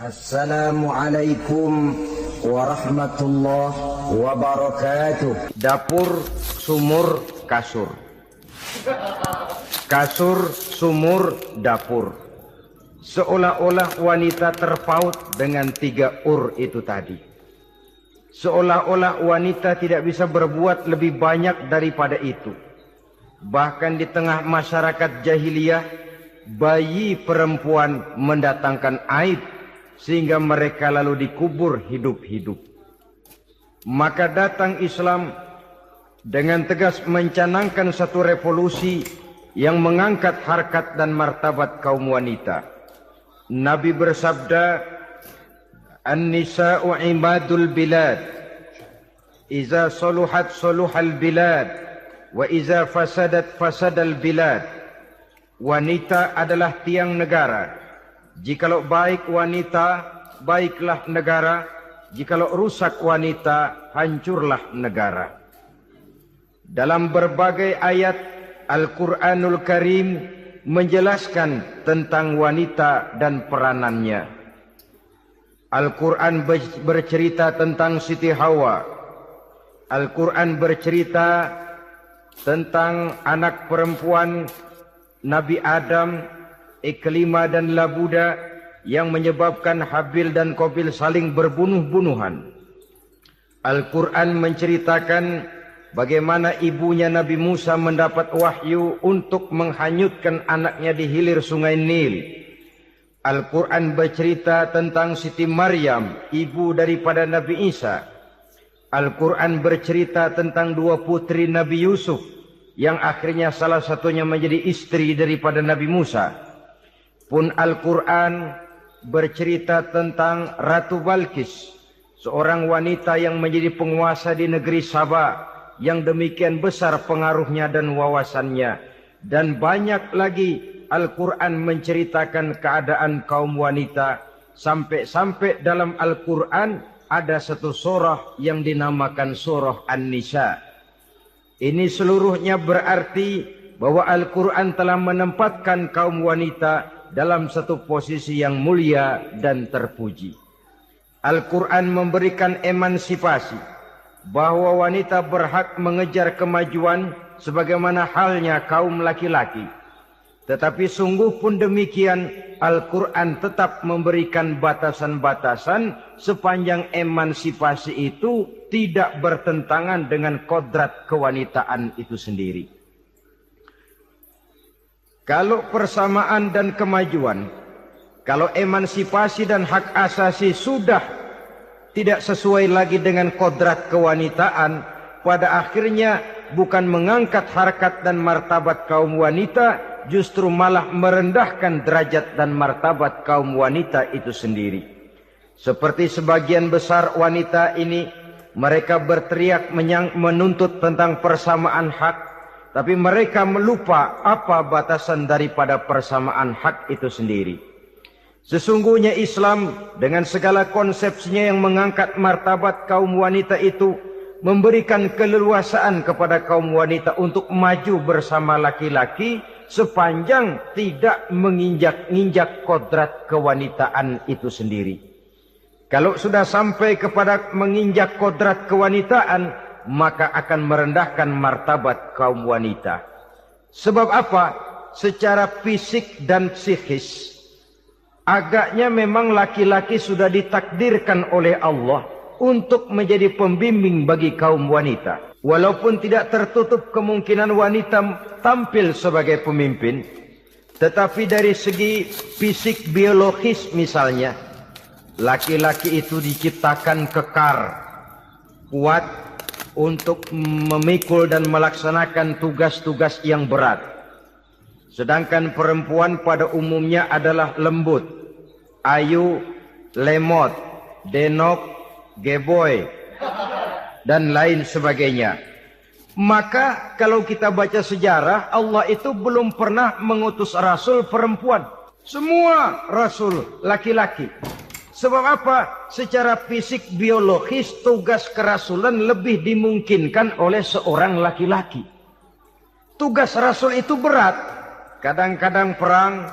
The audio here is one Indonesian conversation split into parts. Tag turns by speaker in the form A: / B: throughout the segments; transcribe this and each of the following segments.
A: Assalamualaikum warahmatullahi wabarakatuh.
B: Dapur, sumur, kasur. Kasur, sumur, dapur. Seolah-olah wanita terpaut dengan 3 itu tadi. Seolah-olah wanita tidak bisa berbuat lebih banyak daripada itu. Bahkan di tengah masyarakat jahiliyah, bayi perempuan mendatangkan aib sehingga mereka lalu dikubur hidup-hidup. Maka datang Islam dengan tegas mencanangkan satu revolusi yang mengangkat harkat dan martabat kaum wanita. Nabi bersabda, "An-nisa'u imadul bilad. Iza saluhat saluhal bilad, wa iza fasadat fasadal bilad." Wanita adalah tiang negara. Jikalau baik wanita, baiklah negara. Jikalau rusak wanita, hancurlah negara. Dalam berbagai ayat Al-Quranul Karim menjelaskan tentang wanita dan peranannya. Al-Quran bercerita tentang Siti Hawa. Al-Quran bercerita tentang anak perempuan Nabi Adam, Iklimah dan Labuda, yang menyebabkan Habil dan Qabil saling berbunuh-bunuhan. Al-Quran menceritakan bagaimana ibunya Nabi Musa mendapat wahyu untuk menghanyutkan anaknya di hilir sungai Nil. Al-Quran bercerita tentang Siti Maryam, ibu daripada Nabi Isa. Al-Quran bercerita tentang 2 putri Nabi Yusuf, yang akhirnya salah satunya menjadi istri daripada Nabi Musa. Pun Al-Quran bercerita tentang Ratu Balkis, seorang wanita yang menjadi penguasa di negeri Sabah, yang demikian besar pengaruhnya dan wawasannya. Dan banyak lagi Al-Quran menceritakan keadaan kaum wanita, sampai-sampai dalam Al-Quran ada satu surah yang dinamakan surah An-Nisa. Ini seluruhnya berarti bahwa Al-Quran telah menempatkan kaum wanita dalam satu posisi yang mulia dan terpuji. Al-Quran memberikan emansipasi, bahwa wanita berhak mengejar kemajuan sebagaimana halnya kaum laki-laki. Tetapi sungguh pun demikian, Al-Quran tetap memberikan batasan-batasan sepanjang emansipasi itu tidak bertentangan dengan kodrat kewanitaan itu sendiri. Kalau persamaan dan kemajuan, kalau emansipasi dan hak asasi sudah tidak sesuai lagi dengan kodrat kewanitaan, pada akhirnya bukan mengangkat harkat dan martabat kaum wanita, justru malah merendahkan derajat dan martabat kaum wanita itu sendiri. Seperti sebagian besar wanita ini, mereka berteriak menuntut tentang persamaan hak, tapi mereka melupa apa batasan daripada persamaan hak itu sendiri. Sesungguhnya Islam dengan segala konsepsinya yang mengangkat martabat kaum wanita itu, memberikan keleluasaan kepada kaum wanita untuk maju bersama laki-laki sepanjang tidak menginjak-injak kodrat kewanitaan itu sendiri. Kalau sudah sampai kepada menginjak kodrat kewanitaan, maka akan merendahkan martabat kaum wanita. Sebab apa? Secara fisik dan psikis, agaknya memang laki-laki sudah ditakdirkan oleh Allah untuk menjadi pembimbing bagi kaum wanita. Walaupun tidak tertutup kemungkinan wanita tampil sebagai pemimpin, tetapi dari segi fisik biologis misalnya, laki-laki itu diciptakan kekar, kuat untuk memikul dan melaksanakan tugas-tugas yang berat. Sedangkan perempuan pada umumnya adalah lembut, ayu, lemot, denok, geboy, dan lain sebagainya. Maka kalau kita baca sejarah, Allah itu belum pernah mengutus rasul perempuan. Semua rasul laki-laki. Sebab apa? Secara fisik biologis tugas kerasulan lebih dimungkinkan oleh seorang laki-laki. Tugas rasul itu berat. Kadang-kadang perang,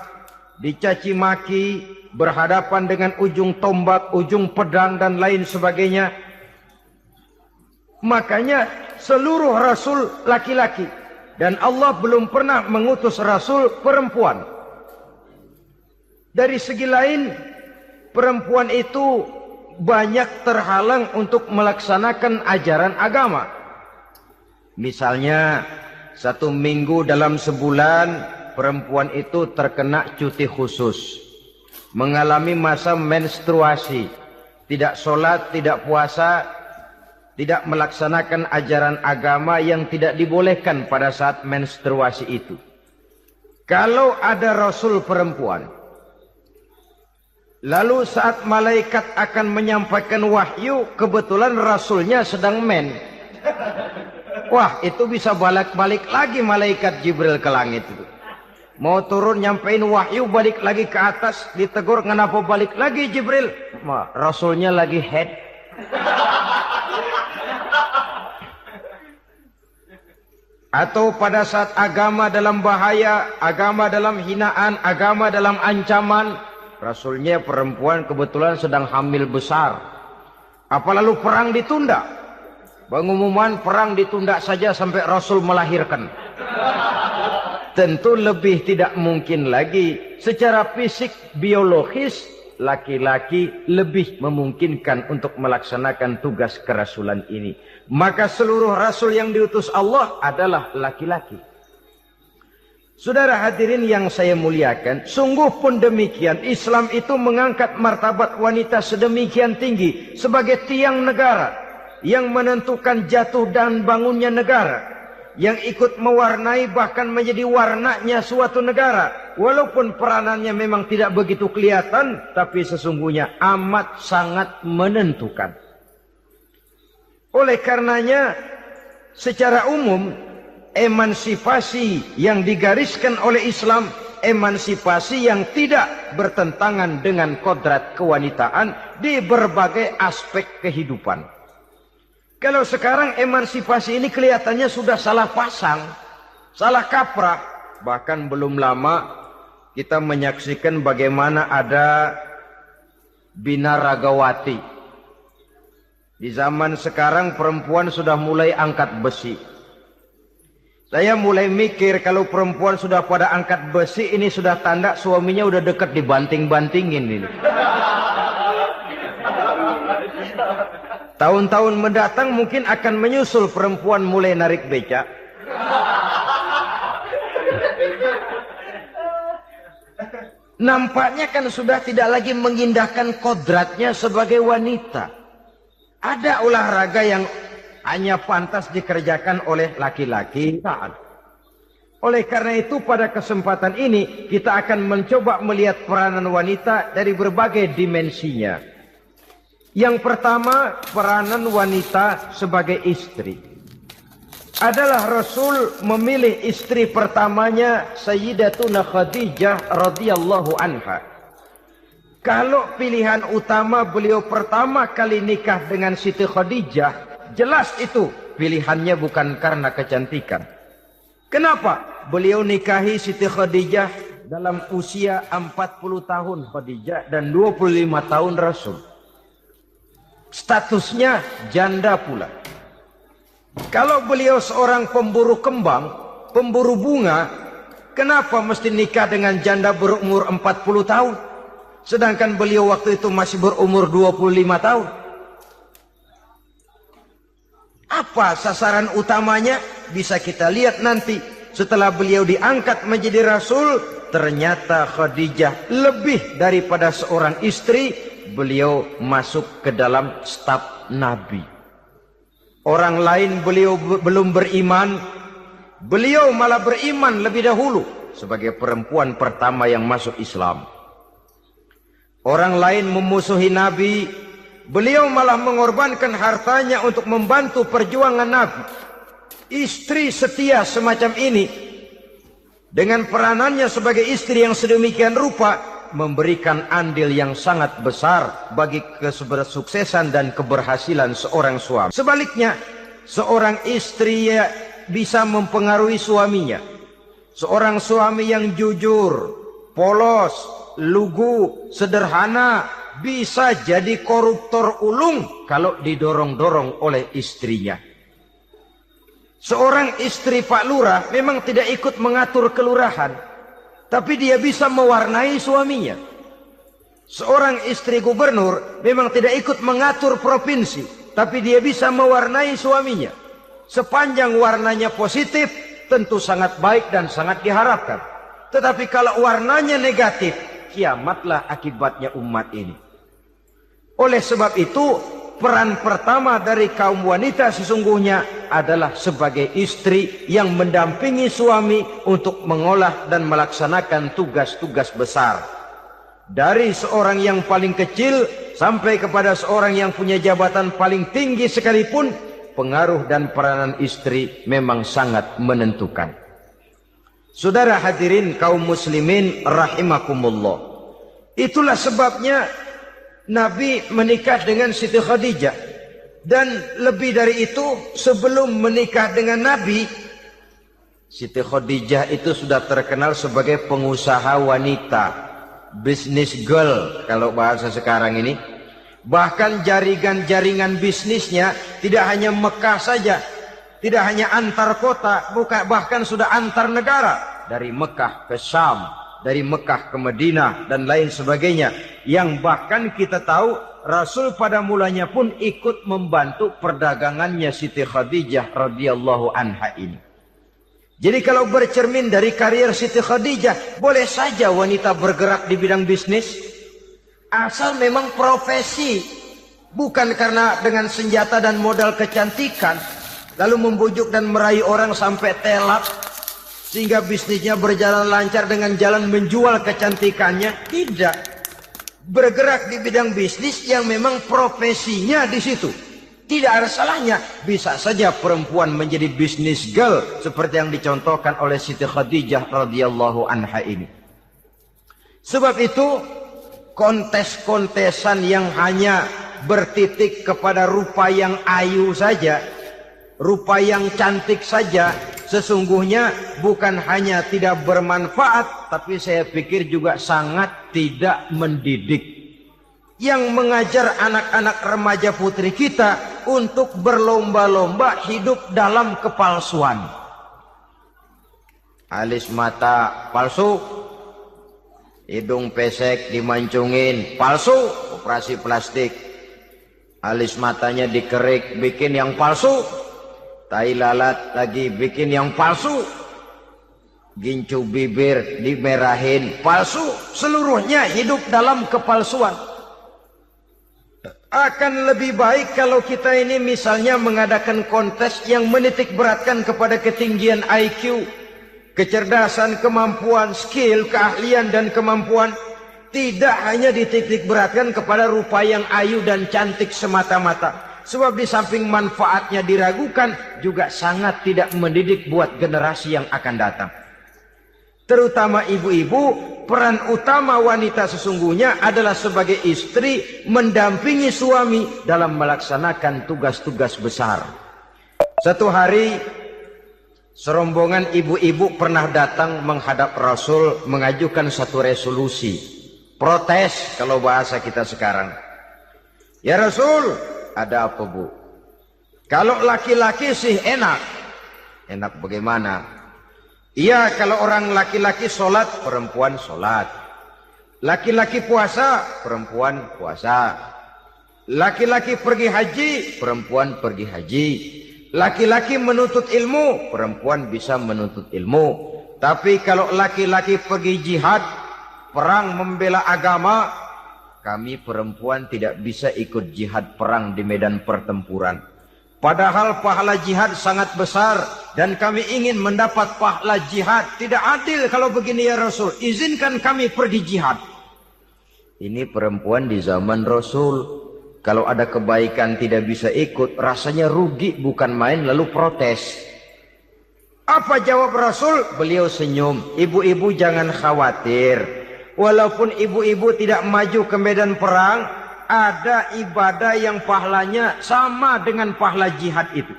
B: dicaci maki, berhadapan dengan ujung tombak, ujung pedang dan lain sebagainya. Makanya seluruh rasul laki-laki, dan Allah belum pernah mengutus rasul perempuan. Dari segi lain, perempuan itu banyak terhalang untuk melaksanakan ajaran agama. Misalnya, 1 minggu dalam sebulan, perempuan itu terkena cuti khusus, mengalami masa menstruasi, tidak sholat, tidak puasa, tidak melaksanakan ajaran agama yang tidak dibolehkan pada saat menstruasi itu. Kalau ada rasul perempuan, lalu saat malaikat akan menyampaikan wahyu, kebetulan rasulnya sedang wah, itu bisa balik-balik lagi malaikat Jibril ke langit itu. Mau turun nyampein wahyu, balik lagi ke atas, ditegur, kenapa balik lagi Jibril? Rasulnya lagi head. Atau pada saat agama dalam bahaya, agama dalam hinaan, agama dalam ancaman, rasulnya perempuan kebetulan sedang hamil besar. Apa lalu perang ditunda? Pengumuman perang ditunda saja sampai rasul melahirkan. Tentu lebih tidak mungkin lagi. Secara fisik, biologis, laki-laki lebih memungkinkan untuk melaksanakan tugas kerasulan ini. Maka seluruh rasul yang diutus Allah adalah laki-laki. Saudara hadirin yang saya muliakan, sungguh pun demikian, Islam itu mengangkat martabat wanita sedemikian tinggi sebagai tiang negara yang menentukan jatuh dan bangunnya negara, yang ikut mewarnai bahkan menjadi warnanya suatu negara. Walaupun peranannya memang tidak begitu kelihatan, tapi sesungguhnya amat sangat menentukan. Oleh karenanya, secara umum, emansipasi yang digariskan oleh Islam, emansipasi yang tidak bertentangan dengan kodrat kewanitaan di berbagai aspek kehidupan. Kalau sekarang emansipasi ini kelihatannya sudah salah pasang, salah kaprah. Bahkan belum lama kita menyaksikan bagaimana ada binaragawati. Di zaman sekarang perempuan sudah mulai angkat besi. Saya mulai mikir kalau perempuan sudah pada angkat besi, ini sudah tanda suaminya udah dekat dibanting-bantingin ini. Tahun-tahun mendatang mungkin akan menyusul perempuan mulai narik becak. Nampaknya kan sudah tidak lagi mengindahkan kodratnya sebagai wanita. Ada olahraga yang hanya pantas dikerjakan oleh laki-laki. Oleh karena itu pada kesempatan ini kita akan mencoba melihat peranan wanita dari berbagai dimensinya. Yang pertama, peranan wanita sebagai istri. Adalah Rasul memilih istri pertamanya Sayyidatuna Khadijah radhiyallahu anha. Kalau pilihan utama beliau pertama kali nikah dengan Siti Khadijah, jelas itu pilihannya bukan karena kecantikan. Kenapa? Beliau nikahi Siti Khadijah dalam usia 40 tahun Khadijah dan 25 tahun Rasul. Statusnya janda pula. Kalau beliau seorang pemburu kembang, pemburu bunga, kenapa mesti nikah dengan janda berumur 40 tahun? Sedangkan beliau waktu itu masih berumur 25 tahun. Apa sasaran utamanya? Bisa kita lihat nanti. Setelah beliau diangkat menjadi Rasul, ternyata Khadijah lebih daripada seorang istri. Beliau masuk ke dalam staf Nabi. Orang lain beliau belum beriman, beliau malah beriman lebih dahulu sebagai perempuan pertama yang masuk Islam. Orang lain memusuhi Nabi, beliau malah mengorbankan hartanya untuk membantu perjuangan Nabi. Istri setia semacam ini, dengan peranannya sebagai istri yang sedemikian rupa, memberikan andil yang sangat besar bagi kesuksesan dan keberhasilan seorang suami. Sebaliknya, seorang istri bisa mempengaruhi suaminya. Seorang suami yang jujur, polos, lugu, sederhana, bisa jadi koruptor ulung kalau didorong-dorong oleh istrinya. Seorang istri Pak Lurah memang tidak ikut mengatur kelurahan, tapi dia bisa mewarnai suaminya. Seorang istri gubernur memang tidak ikut mengatur provinsi, tapi dia bisa mewarnai suaminya. Sepanjang warnanya positif, tentu sangat baik dan sangat diharapkan. Tetapi kalau warnanya negatif, kiamatlah akibatnya umat ini. Oleh sebab itu, peran pertama dari kaum wanita sesungguhnya adalah sebagai istri yang mendampingi suami untuk mengolah dan melaksanakan tugas-tugas besar. Dari seorang yang paling kecil sampai kepada seorang yang punya jabatan paling tinggi sekalipun, pengaruh dan peranan istri memang sangat menentukan. Saudara hadirin kaum muslimin rahimakumullah. Itulah sebabnya Nabi menikah dengan Siti Khadijah. Dan lebih dari itu, sebelum menikah dengan Nabi, Siti Khadijah itu sudah terkenal sebagai pengusaha wanita, business girl kalau bahasa sekarang ini. Bahkan jaringan-jaringan bisnisnya tidak hanya Mekah saja, tidak hanya antar kota, bahkan sudah antar negara. Dari Mekah ke Syam, dari Mekah ke Madinah, dan lain sebagainya. Yang bahkan kita tahu Rasul pada mulanya pun ikut membantu perdagangannya Siti Khadijah radhiyallahu anha ini. Jadi kalau bercermin dari karier Siti Khadijah, boleh saja wanita bergerak di bidang bisnis. Asal memang profesi. Bukan karena dengan senjata dan modal kecantikan, lalu membujuk dan meraih orang sampai telak, sehingga bisnisnya berjalan lancar dengan jalan menjual kecantikannya. Tidak. Bergerak di bidang bisnis yang memang profesinya di situ. Tidak ada salahnya. Bisa saja perempuan menjadi business girl seperti yang dicontohkan oleh Siti Khadijah radhiyallahu anha ini. Sebab itu, kontes-kontesan yang hanya bertitik kepada rupa yang ayu saja, rupa yang cantik saja, sesungguhnya bukan hanya tidak bermanfaat, tapi saya pikir juga sangat tidak mendidik. Yang mengajar anak-anak remaja putri kita untuk berlomba-lomba hidup dalam kepalsuan. Alis mata palsu, hidung pesek dimancungin, palsu, operasi plastik. Alis matanya dikerik, bikin yang palsu. Tai lalat lagi bikin yang palsu. Gincu bibir dimerahin, palsu. Seluruhnya hidup dalam kepalsuan. Akan lebih baik kalau kita ini misalnya mengadakan kontes yang menitik beratkan kepada ketinggian IQ, kecerdasan, kemampuan, skill, keahlian dan kemampuan. Tidak hanya dititik beratkan kepada rupa yang ayu dan cantik semata-mata. Sebab di samping manfaatnya diragukan, juga sangat tidak mendidik buat generasi yang akan datang. Terutama ibu-ibu, peran utama wanita sesungguhnya adalah sebagai istri mendampingi suami dalam melaksanakan tugas-tugas besar. Satu hari, serombongan ibu-ibu pernah datang menghadap Rasul mengajukan satu resolusi. Protes kalau bahasa kita sekarang. Ya Rasul, ada apa bu? Kalau laki-laki sih enak. Enak bagaimana? Iya, kalau orang laki-laki sholat, perempuan sholat. Laki-laki puasa, perempuan puasa. Laki-laki pergi haji, perempuan pergi haji. Laki-laki menuntut ilmu, perempuan bisa menuntut ilmu. Tapi kalau laki-laki pergi jihad, perang membela agama, kami perempuan tidak bisa ikut jihad perang di medan pertempuran. Padahal pahala jihad sangat besar dan kami ingin mendapat pahala jihad. Tidak adil kalau begini ya Rasul. Izinkan kami pergi jihad. Ini perempuan di zaman Rasul. Kalau ada kebaikan tidak bisa ikut, rasanya rugi bukan main, lalu protes. Apa jawab Rasul? Beliau senyum. Ibu-ibu jangan khawatir. Walaupun ibu-ibu tidak maju ke medan perang, ada ibadah yang pahalanya sama dengan pahala jihad itu.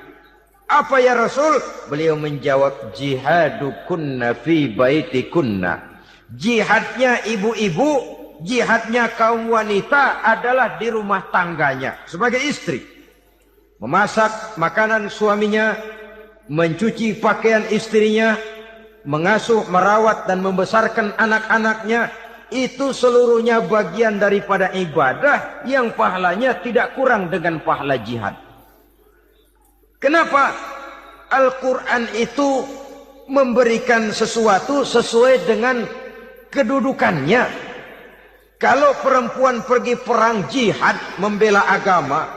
B: Apa ya Rasul? Beliau menjawab, jihadukunna fi baitikunna. Jihadnya ibu-ibu, jihadnya kaum wanita adalah di rumah tangganya sebagai istri. Memasak makanan suaminya, mencuci pakaian istrinya, mengasuh, merawat dan membesarkan anak-anaknya, itu seluruhnya bagian daripada ibadah yang pahalanya tidak kurang dengan pahala jihad. Kenapa? Al-Quran itu memberikan sesuatu sesuai dengan kedudukannya. Kalau perempuan pergi perang jihad membela agama,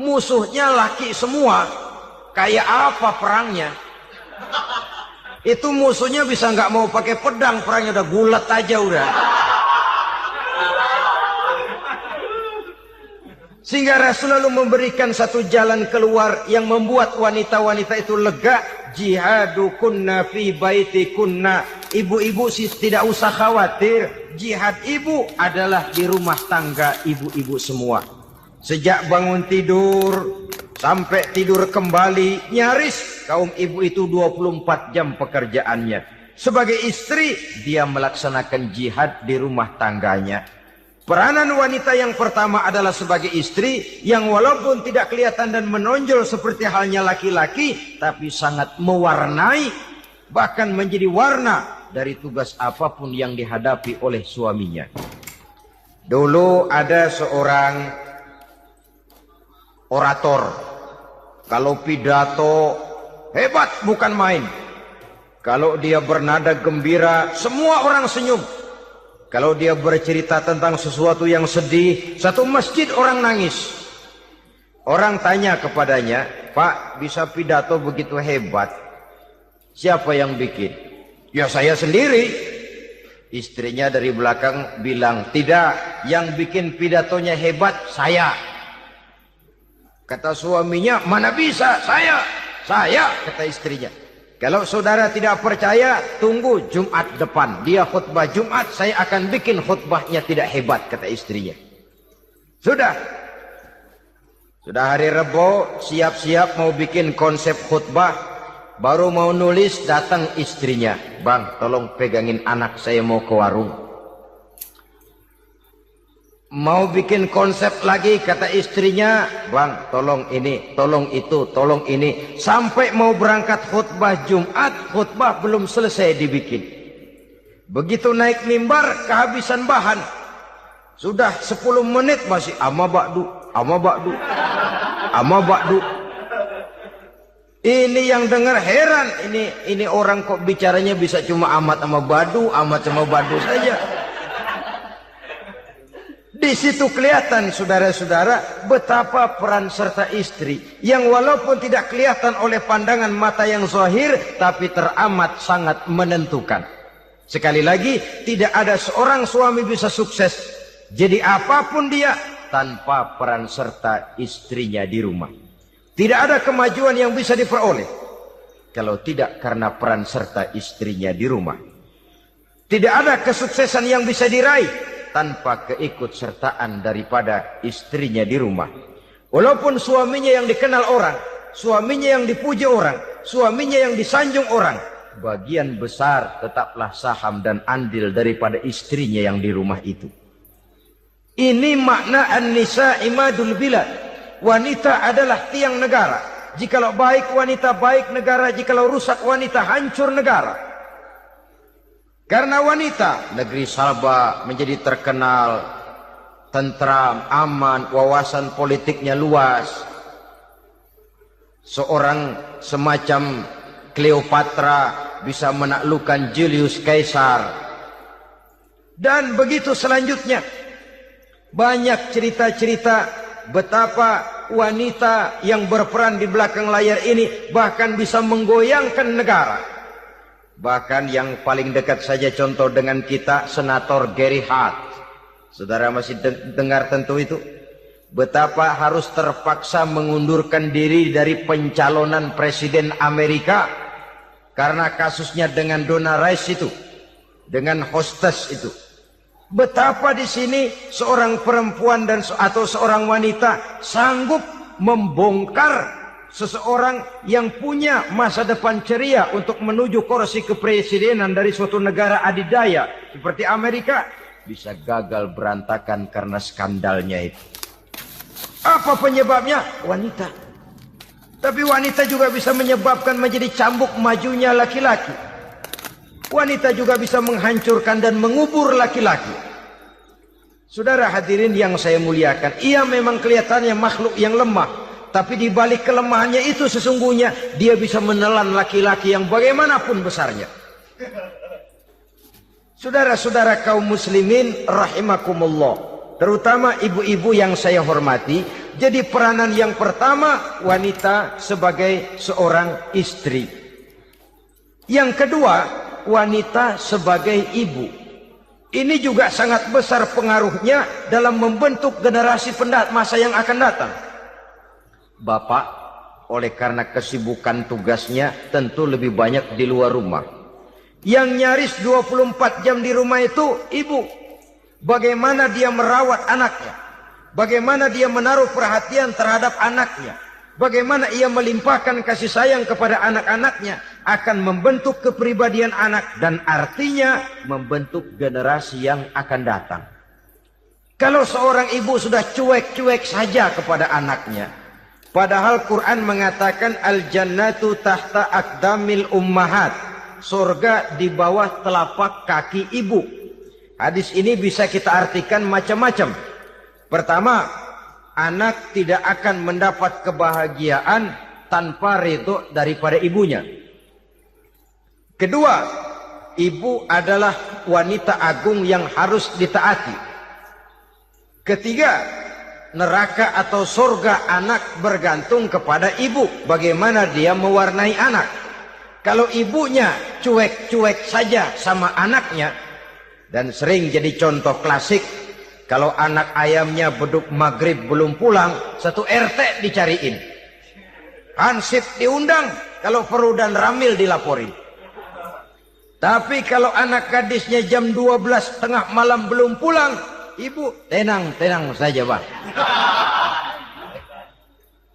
B: musuhnya laki semua, kayak apa perangnya? Itu musuhnya bisa nggak mau pakai pedang, perangnya udah gulat aja udah. Sehingga Rasul lalu memberikan satu jalan keluar yang membuat wanita-wanita itu lega. Jihadukunna fi baitikunna. Ibu-ibu sih tidak usah khawatir. Jihad ibu adalah di rumah tangga ibu-ibu semua. Sejak bangun tidur sampai tidur kembali, nyaris kaum ibu itu 24 jam pekerjaannya. Sebagai istri, dia melaksanakan jihad di rumah tangganya. Peranan wanita yang pertama adalah sebagai istri yang walaupun tidak kelihatan dan menonjol seperti halnya laki-laki, tapi sangat mewarnai, bahkan menjadi warna dari tugas apapun yang dihadapi oleh suaminya. Dulu ada seorang orator, kalau pidato hebat bukan main. Kalau dia bernada gembira, semua orang senyum. Kalau dia bercerita tentang sesuatu yang sedih, satu masjid orang nangis. Orang tanya kepadanya, "Pak, bisa pidato begitu hebat, siapa yang bikin?" "Ya saya sendiri." Istrinya dari belakang bilang, "Tidak, yang bikin pidatonya hebat saya." Kata suaminya, "Mana bisa, saya." "Saya," kata istrinya. "Kalau saudara tidak percaya, tunggu Jumat depan. Dia khutbah Jumat, saya akan bikin khutbahnya tidak hebat," kata istrinya. Sudah hari Rebo, siap-siap mau bikin konsep khutbah. Baru mau nulis, datang istrinya. "Bang, tolong pegangin anak, saya mau ke warung." Mau bikin konsep lagi, kata istrinya, "Bang, tolong ini, tolong itu, tolong ini." Sampai mau berangkat khutbah Jumat, khutbah belum selesai dibikin. Begitu naik mimbar, kehabisan bahan. Sudah 10 menit masih ama ba'du, ama ba'du, ama ba'du. Ini yang dengar heran, ini orang kok bicaranya bisa cuma amat sama badu, amat sama badu saja. Di situ kelihatan saudara-saudara betapa peran serta istri yang walaupun tidak kelihatan oleh pandangan mata yang zahir, tapi teramat sangat menentukan. Sekali lagi, tidak ada seorang suami bisa sukses jadi apapun dia tanpa peran serta istrinya di rumah. Tidak ada kemajuan yang bisa diperoleh kalau tidak karena peran serta istrinya di rumah. Tidak ada kesuksesan yang bisa diraih tanpa keikutsertaan daripada istrinya di rumah. Walaupun suaminya yang dikenal orang, suaminya yang dipuji orang, suaminya yang disanjung orang, bagian besar tetaplah saham dan andil daripada istrinya yang di rumah itu. Ini makna an-nisa imadul bilad. Wanita adalah tiang negara. Jikalau baik wanita, baik negara. Jikalau rusak wanita, hancur negara. Karena wanita, negeri Sabah menjadi terkenal, tentram, aman, wawasan politiknya luas. Seorang semacam Cleopatra bisa menaklukkan Julius Caesar. Dan begitu selanjutnya. Banyak cerita-cerita betapa wanita yang berperan di belakang layar ini bahkan bisa menggoyangkan negara. Bahkan yang paling dekat saja contoh dengan kita, Senator Gary Hart. Saudara masih dengar tentu itu. Betapa harus terpaksa mengundurkan diri dari pencalonan Presiden Amerika karena kasusnya dengan Donna Rice itu, dengan hostess itu. Betapa di sini seorang perempuan atau seorang wanita sanggup membongkar seseorang yang punya masa depan ceria untuk menuju kursi kepresidenan dari suatu negara adidaya seperti Amerika bisa gagal berantakan karena skandalnya itu. Apa penyebabnya? Wanita. Tapi wanita juga bisa menyebabkan menjadi cambuk majunya laki-laki. Wanita juga bisa menghancurkan dan mengubur laki-laki. Saudara hadirin yang saya muliakan, ia memang kelihatannya makhluk yang lemah. Tapi di balik kelemahannya itu sesungguhnya dia bisa menelan laki-laki yang bagaimanapun besarnya. Saudara-saudara kaum muslimin rahimakumullah, terutama ibu-ibu yang saya hormati, jadi peranan yang pertama wanita sebagai seorang istri. Yang kedua, wanita sebagai ibu. Ini juga sangat besar pengaruhnya dalam membentuk generasi masa yang akan datang. Bapak, oleh karena kesibukan tugasnya, tentu lebih banyak di luar rumah. Yang nyaris 24 jam di rumah itu ibu. Bagaimana dia merawat anaknya, bagaimana dia menaruh perhatian terhadap anaknya, bagaimana ia melimpahkan kasih sayang kepada anak-anaknya, akan membentuk kepribadian anak dan artinya membentuk generasi yang akan datang. Kalau seorang ibu sudah cuek-cuek saja kepada anaknya, padahal Quran mengatakan al-jannatu tahta aqdamil ummahat, surga di bawah telapak kaki ibu. Hadis ini bisa kita artikan macam-macam. Pertama, anak tidak akan mendapat kebahagiaan tanpa ridho daripada ibunya. Kedua, ibu adalah wanita agung yang harus ditaati. Ketiga, neraka atau surga anak bergantung kepada ibu. Bagaimana dia mewarnai anak. Kalau ibunya cuek-cuek saja sama anaknya, dan sering jadi contoh klasik, kalau anak ayamnya beduk maghrib belum pulang, satu RT dicariin, hansip diundang, kalau perlu dan ramil dilaporin. Tapi kalau anak gadisnya jam 12 tengah malam belum pulang, ibu tenang saja Pak.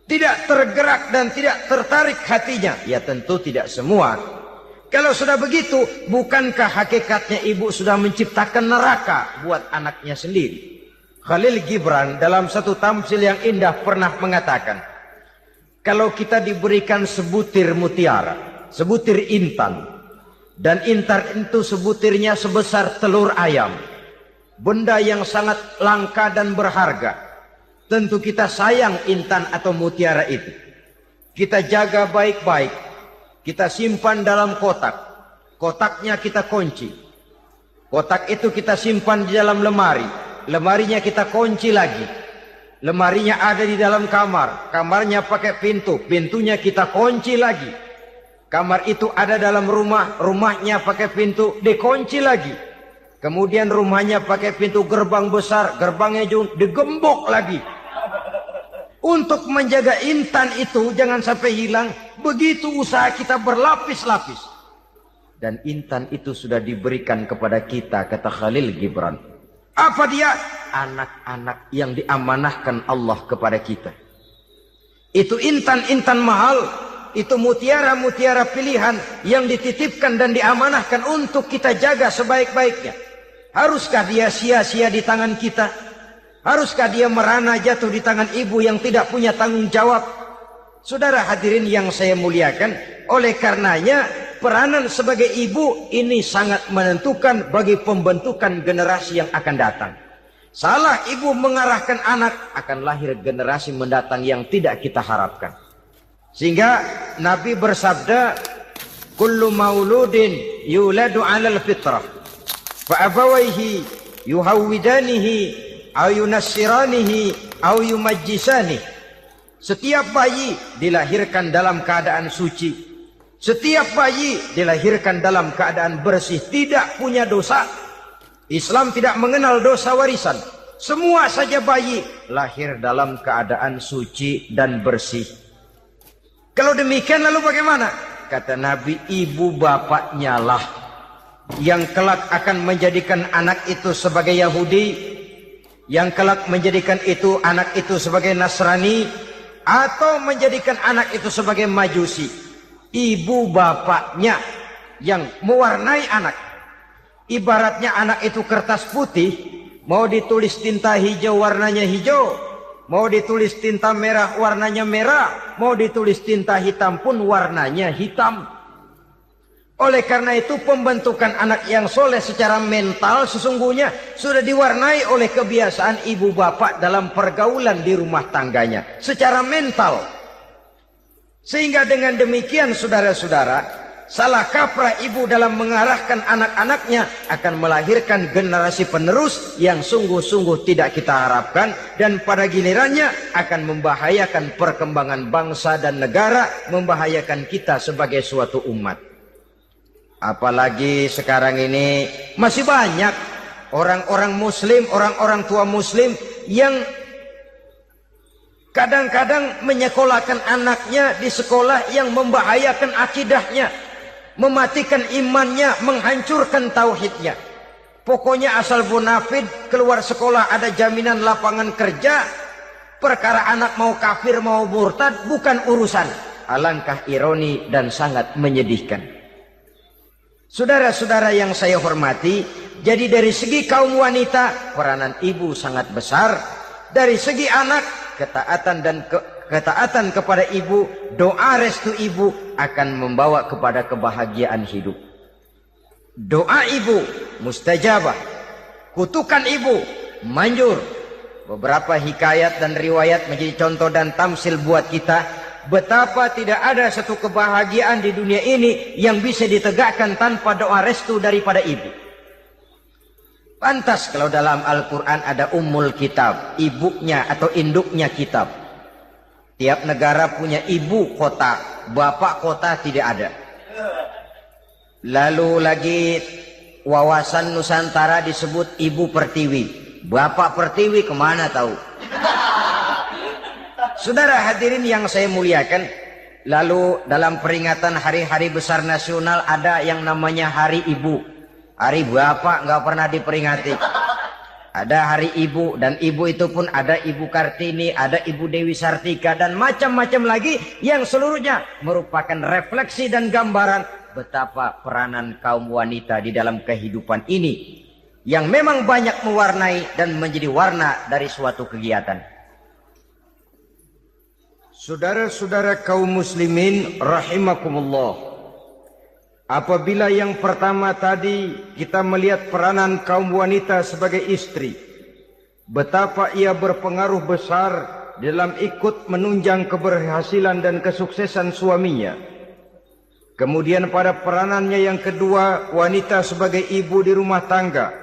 B: Tidak tergerak dan tidak tertarik hatinya. Ya tentu tidak semua. Kalau sudah begitu, bukankah hakikatnya ibu sudah menciptakan neraka buat anaknya sendiri? Khalil Gibran dalam satu tamsil yang indah pernah mengatakan, kalau kita diberikan sebutir mutiara, sebutir intan, dan intan itu sebutirnya sebesar telur ayam, benda yang sangat langka dan berharga, tentu kita sayang intan atau mutiara itu. Kita jaga baik-baik. Kita simpan dalam kotak. Kotaknya kita kunci. Kotak itu kita simpan di dalam lemari. Lemarinya kita kunci lagi. Lemarinya ada di dalam kamar. Kamarnya pakai pintu. Pintunya kita kunci lagi. Kamar itu ada dalam rumah. Rumahnya pakai pintu. Dikunci lagi. Kemudian rumahnya pakai pintu gerbang besar. Gerbangnya juga digembok lagi. Untuk menjaga intan itu jangan sampai hilang, begitu usaha kita berlapis-lapis. Dan intan itu sudah diberikan kepada kita, kata Khalil Gibran. Apa dia? Anak-anak yang diamanahkan Allah kepada kita. Itu intan-intan mahal, itu mutiara-mutiara pilihan yang dititipkan dan diamanahkan untuk kita jaga sebaik-baiknya. Haruskah dia sia-sia di tangan kita? Haruskah dia merana jatuh di tangan ibu yang tidak punya tanggung jawab? Saudara hadirin yang saya muliakan, oleh karenanya peranan sebagai ibu ini sangat menentukan bagi pembentukan generasi yang akan datang. Salah ibu mengarahkan anak, akan lahir generasi mendatang yang tidak kita harapkan. Sehingga Nabi bersabda, kullu mauludin yuladu 'alal fitrah fa abawayhi yuhawwidanihi aw yunassiranihi aw yumajjisanihi. Setiap bayi dilahirkan dalam keadaan suci. Setiap bayi dilahirkan dalam keadaan bersih, tidak punya dosa. Islam tidak mengenal dosa warisan. Semua saja bayi lahir dalam keadaan suci dan bersih. Kalau demikian lalu bagaimana? Kata Nabi, ibu bapaknya lah yang kelak akan menjadikan anak itu sebagai Yahudi, yang kelak menjadikan itu anak itu sebagai Nasrani, atau menjadikan anak itu sebagai majusi. Ibu bapaknya yang mewarnai anak. Ibaratnya anak itu kertas putih, mau ditulis tinta hijau warnanya hijau, mau ditulis tinta merah warnanya merah, mau ditulis tinta hitam pun warnanya hitam. Oleh karena itu pembentukan anak yang soleh secara mental sesungguhnya sudah diwarnai oleh kebiasaan ibu bapak dalam pergaulan di rumah tangganya secara mental. Sehingga dengan demikian saudara-saudara, salah kaprah ibu dalam mengarahkan anak-anaknya akan melahirkan generasi penerus yang sungguh-sungguh tidak kita harapkan, dan pada gilirannya akan membahayakan perkembangan bangsa dan negara, membahayakan kita sebagai suatu umat. Apalagi sekarang ini masih banyak orang-orang muslim, orang-orang tua muslim yang kadang-kadang menyekolahkan anaknya di sekolah yang membahayakan akidahnya, mematikan imannya, menghancurkan tauhidnya. Pokoknya asal bonafid keluar sekolah ada jaminan lapangan kerja. Perkara anak mau kafir mau murtad bukan urusan. Alangkah ironi dan sangat menyedihkan. Saudara-saudara yang saya hormati, jadi dari segi kaum wanita peranan ibu sangat besar. Dari segi anak, ketaatan kepada ibu, doa restu ibu akan membawa kepada kebahagiaan hidup. Doa ibu mustajabah, kutukan ibu manjur. Beberapa hikayat dan riwayat menjadi contoh dan tamsil buat kita betapa tidak ada satu kebahagiaan di dunia ini yang bisa ditegakkan tanpa doa restu daripada ibu. Pantas kalau dalam Al-Quran ada ummul kitab, ibunya atau induknya kitab. Tiap negara punya ibu kota, bapak kota tidak ada. Lalu lagi wawasan Nusantara disebut ibu pertiwi, bapak pertiwi kemana tahu. Saudara hadirin yang saya muliakan, lalu dalam peringatan hari-hari besar nasional ada yang namanya Hari Ibu. Hari bapak nggak pernah diperingati. Ada Hari Ibu, dan ibu itu pun ada Ibu Kartini, ada Ibu Dewi Sartika, dan macam-macam lagi yang seluruhnya merupakan refleksi dan gambaran betapa peranan kaum wanita di dalam kehidupan ini yang memang banyak mewarnai dan menjadi warna dari suatu kegiatan. Saudara-saudara kaum muslimin rahimakumullah, apabila yang pertama tadi kita melihat peranan kaum wanita sebagai istri, betapa ia berpengaruh besar dalam ikut menunjang keberhasilan dan kesuksesan suaminya. Kemudian pada peranannya yang kedua, wanita sebagai ibu di rumah tangga,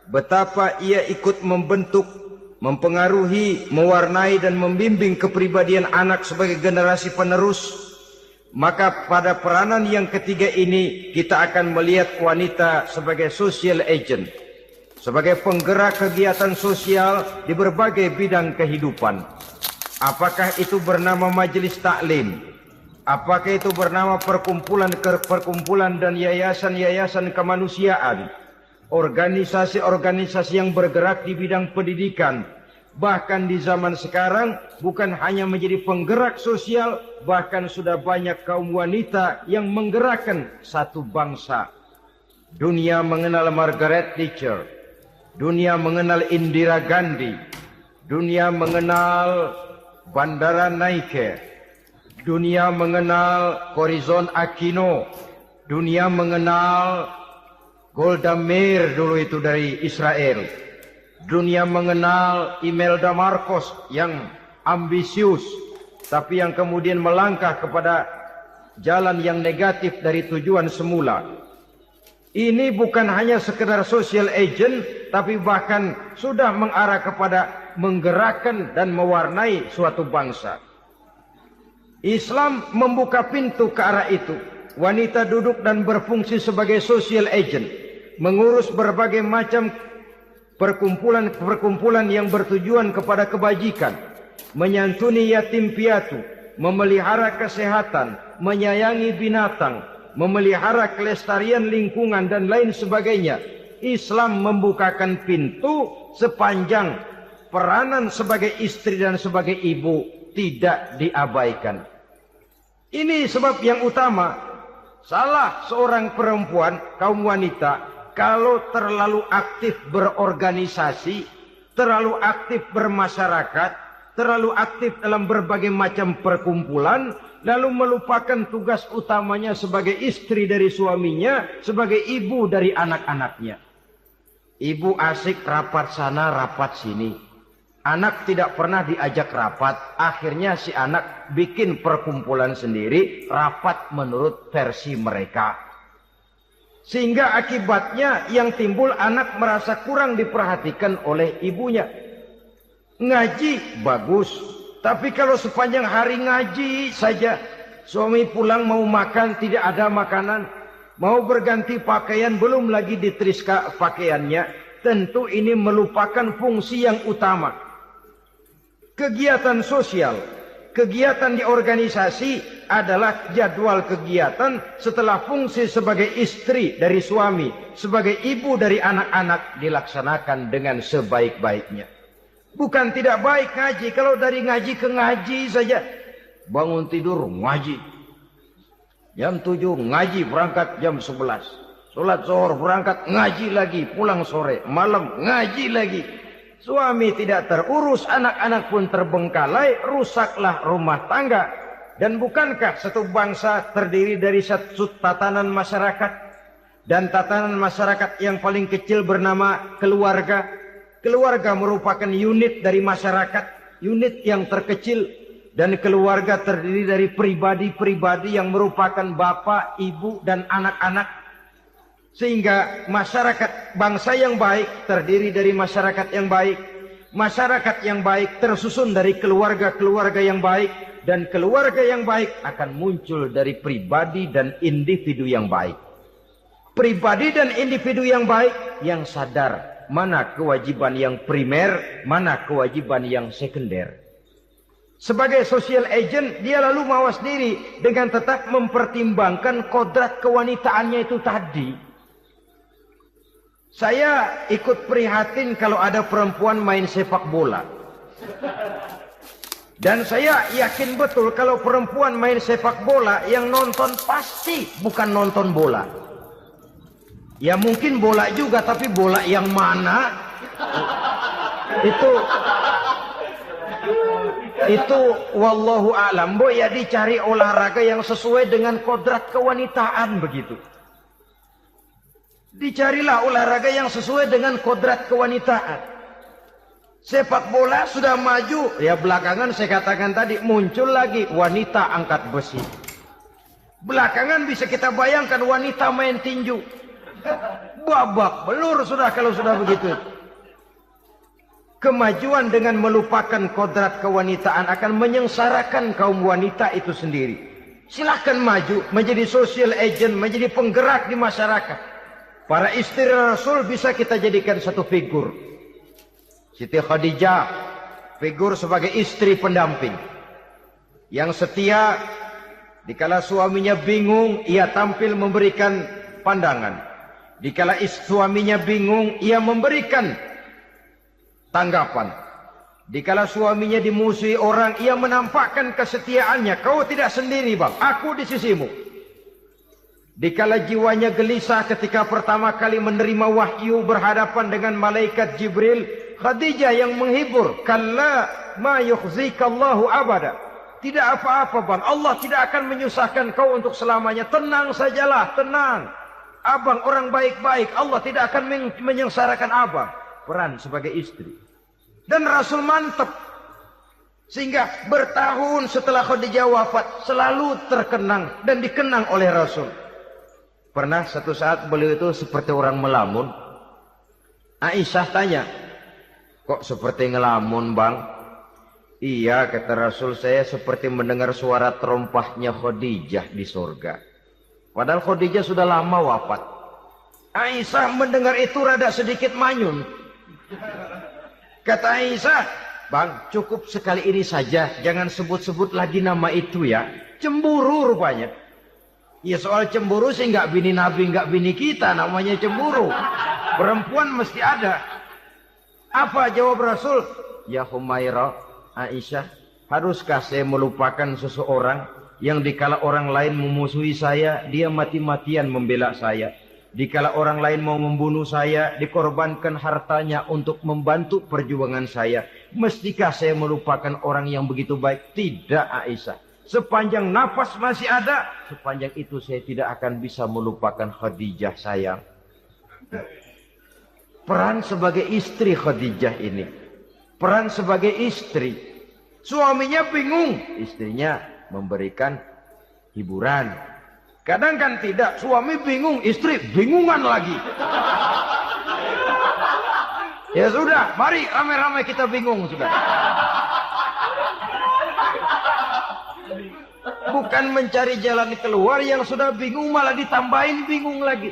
B: betapa ia ikut membentuk, mempengaruhi, mewarnai dan membimbing kepribadian anak sebagai generasi penerus. Maka pada peranan yang ketiga ini kita akan melihat wanita sebagai social agent, sebagai penggerak kegiatan sosial di berbagai bidang kehidupan. Apakah itu bernama majelis taklim, apakah itu bernama perkumpulan dan yayasan-yayasan kemanusiaan, organisasi-organisasi yang bergerak di bidang pendidikan. Bahkan di zaman sekarang bukan hanya menjadi penggerak sosial, bahkan sudah banyak kaum wanita yang menggerakkan satu bangsa. Dunia mengenal Margaret Thatcher, dunia mengenal Indira Gandhi, dunia mengenal Bandara Naike, dunia mengenal Corazon Aquino, dunia mengenal Golda Meir dulu itu dari Israel. Dunia mengenal Imelda Marcos yang ambisius, tapi yang kemudian melangkah kepada jalan yang negatif dari tujuan semula. Ini bukan hanya sekedar social agent, tapi bahkan sudah mengarah kepada menggerakkan dan mewarnai suatu bangsa. Islam membuka pintu ke arah itu. Wanita duduk dan berfungsi sebagai social agent, mengurus berbagai macam perkumpulan yang bertujuan kepada kebajikan, menyantuni yatim piatu, memelihara kesehatan, menyayangi binatang, memelihara kelestarian lingkungan dan lain sebagainya. Islam membukakan pintu sepanjang peranan sebagai istri dan sebagai ibu tidak diabaikan. Ini sebab yang utama, salah seorang perempuan, kaum wanita, kalau terlalu aktif berorganisasi, terlalu aktif bermasyarakat, terlalu aktif dalam berbagai macam perkumpulan, lalu melupakan tugas utamanya sebagai istri dari suaminya, sebagai ibu dari anak-anaknya. Ibu asik rapat sana, rapat sini. Anak tidak pernah diajak rapat, akhirnya si anak bikin perkumpulan sendiri, rapat menurut versi mereka. Sehingga akibatnya yang timbul anak merasa kurang diperhatikan oleh ibunya. Ngaji bagus, tapi kalau sepanjang hari ngaji saja, suami pulang mau makan tidak ada makanan, mau berganti pakaian belum lagi diteriska pakaiannya, tentu ini melupakan fungsi yang utama. Kegiatan sosial, kegiatan di organisasi adalah jadwal kegiatan setelah fungsi sebagai istri dari suami, sebagai ibu dari anak-anak dilaksanakan dengan sebaik-baiknya. Bukan tidak baik ngaji, kalau dari ngaji ke ngaji saja. Bangun tidur ngaji, jam 7 ngaji, berangkat jam 11. Sholat zuhur berangkat ngaji lagi, pulang sore, malam ngaji lagi. Suami tidak terurus, anak-anak pun terbengkalai, rusaklah rumah tangga. Dan bukankah satu bangsa terdiri dari satu tatanan masyarakat? Dan tatanan masyarakat yang paling kecil bernama keluarga. Keluarga merupakan unit dari masyarakat, unit yang terkecil. Dan keluarga terdiri dari pribadi-pribadi yang merupakan bapak, ibu, dan anak-anak. Sehingga masyarakat bangsa yang baik terdiri dari masyarakat yang baik. Masyarakat yang baik tersusun dari keluarga-keluarga yang baik. Dan keluarga yang baik akan muncul dari pribadi dan individu yang baik. Pribadi dan individu yang baik yang sadar mana kewajiban yang primer, mana kewajiban yang sekunder. Sebagai social agent, dia lalu mawas diri dengan tetap mempertimbangkan kodrat kewanitaannya itu tadi. Saya ikut prihatin kalau ada perempuan main sepak bola. Dan saya yakin betul kalau perempuan main sepak bola, yang nonton pasti bukan nonton bola. Ya mungkin bola juga, tapi bola yang mana? Itu wallahu a'lam. Boy, ya dicari olahraga yang sesuai dengan kodrat kewanitaan begitu. Dicarilah olahraga yang sesuai dengan kodrat kewanitaan. Sepak bola sudah maju, ya belakangan saya katakan tadi muncul lagi wanita angkat besi. Belakangan bisa kita bayangkan wanita main tinju. Babak belur sudah kalau sudah begitu. Kemajuan dengan melupakan kodrat kewanitaan akan menyengsarakan kaum wanita itu sendiri. Silahkan maju menjadi social agent, menjadi penggerak di masyarakat. Para istri Rasul bisa kita jadikan satu figur. Siti Khadijah, figur sebagai istri pendamping. Yang setia, dikala suaminya bingung, ia tampil memberikan pandangan. Dikala suaminya bingung, ia memberikan tanggapan. Dikala suaminya dimusuhi orang, ia menampakkan kesetiaannya. Kau tidak sendiri bang, aku di sisimu. Dikala jiwanya gelisah ketika pertama kali menerima wahyu berhadapan dengan malaikat Jibril, Khadijah yang menghibur. Kalla ma yukhzikallahu abada. Tidak apa-apa bang, Allah tidak akan menyusahkan kau untuk selamanya. Tenang sajalah, tenang. Abang orang baik-baik, Allah tidak akan menyengsarakan abang. Peran sebagai istri. Dan Rasul mantap. Sehingga bertahun setelah Khadijah wafat, selalu terkenang dan dikenang oleh Rasul. Pernah satu saat beliau itu seperti orang melamun. Aisyah tanya, kok seperti ngelamun bang? Iya kata Rasul, saya seperti mendengar suara terompahnya Khadijah di surga. Padahal Khadijah sudah lama wafat. Aisyah mendengar itu rada sedikit manyun. Kata Aisyah, bang cukup sekali ini saja, jangan sebut-sebut lagi nama itu ya. Cemburu rupanya. Ya soal cemburu sih nggak bini Nabi, nggak bini kita, namanya cemburu. Perempuan mesti ada. Apa jawab Rasul? Ya Humairah, Aisyah, Haruskah saya melupakan seseorang yang dikala orang lain memusuhi saya, dia mati-matian membela saya. Dikala orang lain mau membunuh saya, dikorbankan hartanya untuk membantu perjuangan saya. Mestikah saya melupakan orang yang begitu baik? Tidak, Aisyah. Sepanjang nafas masih ada, sepanjang itu saya tidak akan bisa melupakan Khadijah sayang. Peran sebagai istri Khadijah ini. Peran sebagai istri. Suaminya bingung, istrinya memberikan hiburan. Kadang kan tidak, suami bingung, istri bingungan lagi. Ya sudah, mari ramai-ramai kita bingung sudah. Bukan mencari jalan keluar, yang sudah bingung malah ditambahin bingung lagi.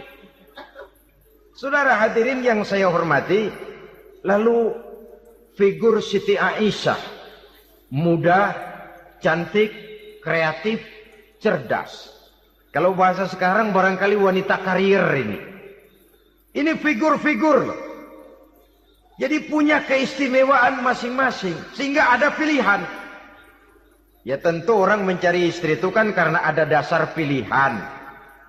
B: Saudara hadirin yang saya hormati, lalu figur Siti Aisyah, muda, cantik, kreatif, cerdas. Kalau bahasa sekarang barangkali wanita karier ini. Ini figur-figur loh. Jadi punya keistimewaan masing-masing. Sehingga ada pilihan. Ya tentu orang mencari istri itu kan karena ada dasar pilihan.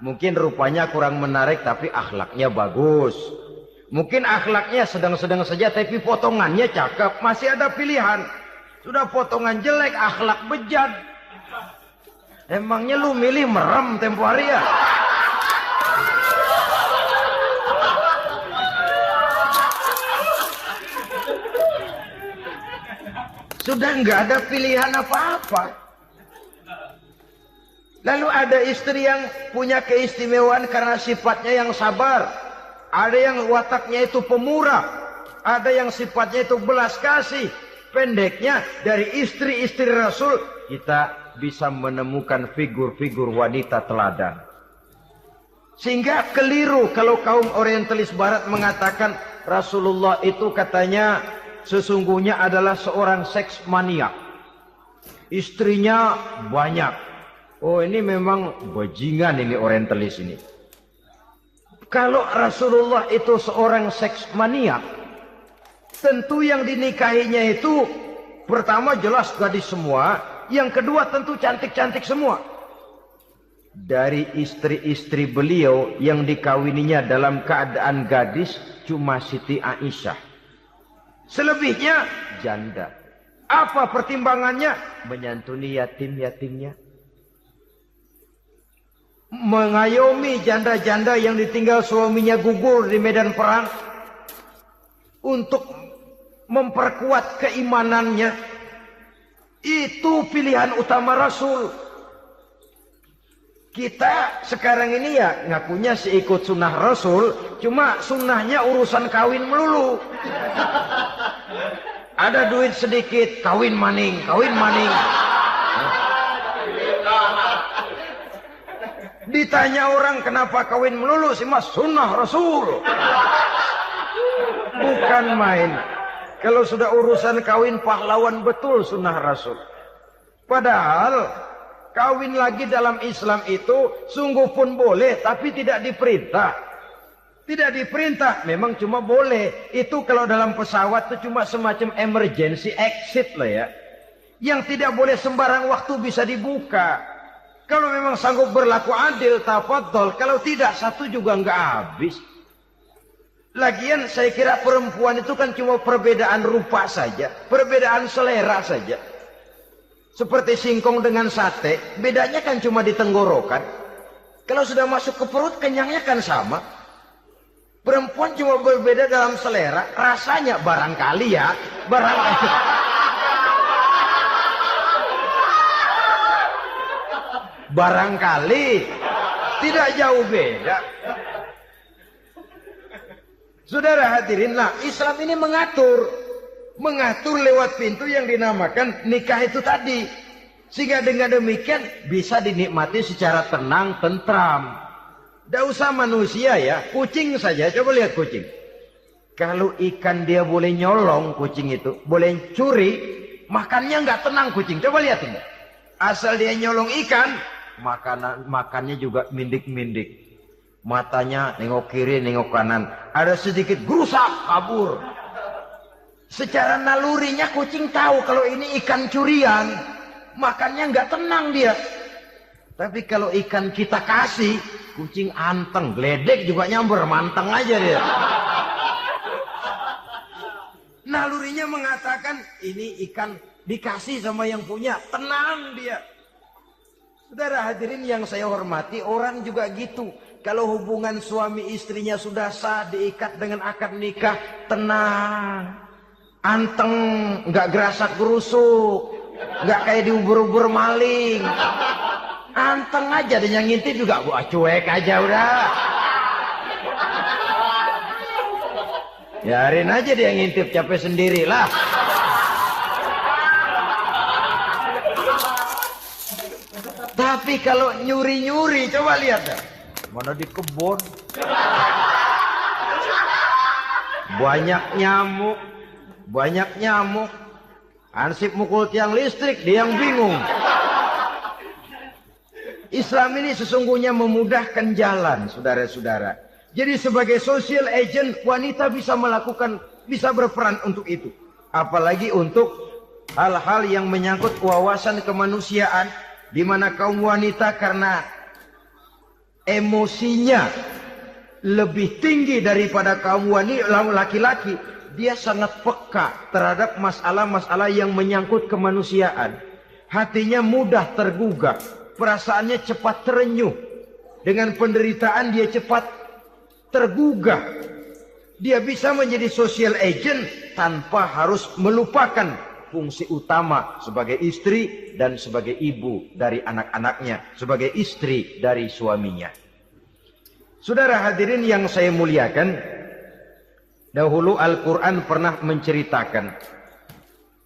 B: Mungkin rupanya kurang menarik tapi akhlaknya bagus. Mungkin akhlaknya sedang-sedang saja tapi potongannya cakep. Masih ada pilihan. Sudah potongan jelek, akhlak bejat. Emangnya lu milih merem tempo hari ya? Sudah nggak ada pilihan apa-apa. Lalu ada istri yang punya keistimewaan karena sifatnya yang sabar. Ada yang wataknya itu pemurah. Ada yang sifatnya itu belas kasih. Pendeknya, dari istri-istri Rasul kita bisa menemukan figur-figur wanita teladan. Sehingga keliru kalau kaum orientalis barat mengatakan Rasulullah itu katanya sesungguhnya adalah seorang seks maniak. Istrinya banyak. Oh, ini memang bajingan ini orientalis ini. Kalau Rasulullah itu seorang seks maniak, tentu yang dinikahinya itu pertama jelas gadis semua, yang kedua tentu cantik-cantik semua. Dari istri-istri beliau yang dikawininya dalam keadaan gadis cuma Siti Aisyah. Selebihnya janda. Apa pertimbangannya? Menyantuni yatim-yatimnya. Mengayomi janda-janda yang ditinggal suaminya gugur di medan perang. Untuk memperkuat keimanannya. Itu pilihan utama Rasul. Kita sekarang ini ya ngakunya sih ikut sunnah Rasul. Cuma sunnahnya urusan kawin melulu. Ada duit sedikit, kawin maning, kawin maning. Ditanya orang kenapa kawin melulu sih mas, sunnah Rasul. Bukan main. Kalau sudah urusan kawin pahlawan betul sunnah Rasul. Padahal kawin lagi dalam Islam itu sungguh pun boleh tapi tidak diperintah. Tidak diperintah, memang cuma boleh. Itu kalau dalam pesawat itu cuma semacam emergency exit lah ya. Yang tidak boleh sembarang waktu bisa dibuka. Kalau memang sanggup berlaku adil, tafadhol. Kalau tidak, satu juga nggak habis. Lagian saya kira perempuan itu kan cuma perbedaan rupa saja. Perbedaan selera saja. Seperti singkong dengan sate, bedanya kan cuma di tenggorokan. Kalau sudah masuk ke perut, kenyangnya kan sama. Perempuan cuma berbeda dalam selera, rasanya barangkali ya, barangkali. Barangkali tidak jauh beda. Saudara hadirinlah, Islam ini mengatur lewat pintu yang dinamakan nikah itu tadi. Sehingga dengan demikian bisa dinikmati secara tenang, tentram. Tidak usah manusia ya, kucing saja. Coba lihat kucing. Kalau ikan dia boleh nyolong kucing itu, boleh curi, makannya nggak tenang kucing. Coba lihat ini. Asal dia nyolong ikan, makannya juga mindik-mindik. Matanya nengok kiri, nengok kanan. Ada sedikit gerusak, kabur. Secara nalurinya kucing tahu kalau ini ikan curian, makannya nggak tenang dia. Tapi kalau ikan kita kasih, kucing anteng, geledek juga nyamber, manteng aja dia. Nalurinya mengatakan ini ikan dikasih sama yang punya, tenang dia. Saudara hadirin yang saya hormati, orang juga gitu. Kalau hubungan suami istrinya sudah sah, diikat dengan akad nikah, tenang. Anteng, nggak gerasak gerusuk, nggak kayak diubur-ubur maling. Anteng aja, dan yang ngintip juga gua cuek aja udah. Biarin aja dia ngintip, capek sendirilah. Tapi kalau nyuri-nyuri, coba lihat dah. Mana di kebun, banyak nyamuk. Banyak nyamuk, ansip mukul tiang listrik, dia yang bingung. Islam ini sesungguhnya memudahkan jalan, saudara-saudara. Jadi sebagai social agent, wanita bisa melakukan, bisa berperan untuk itu. Apalagi untuk hal-hal yang menyangkut wawasan kemanusiaan, di mana kaum wanita karena emosinya lebih tinggi daripada kaum wanita laki-laki. Dia sangat peka terhadap masalah-masalah yang menyangkut kemanusiaan. Hatinya mudah tergugah, perasaannya cepat terenyuh. Dengan penderitaan dia cepat tergugah. Dia bisa menjadi social agent tanpa harus melupakan fungsi utama sebagai istri dan sebagai ibu dari anak-anaknya, sebagai istri dari suaminya. Saudara hadirin yang saya muliakan, dahulu Al-Quran pernah menceritakan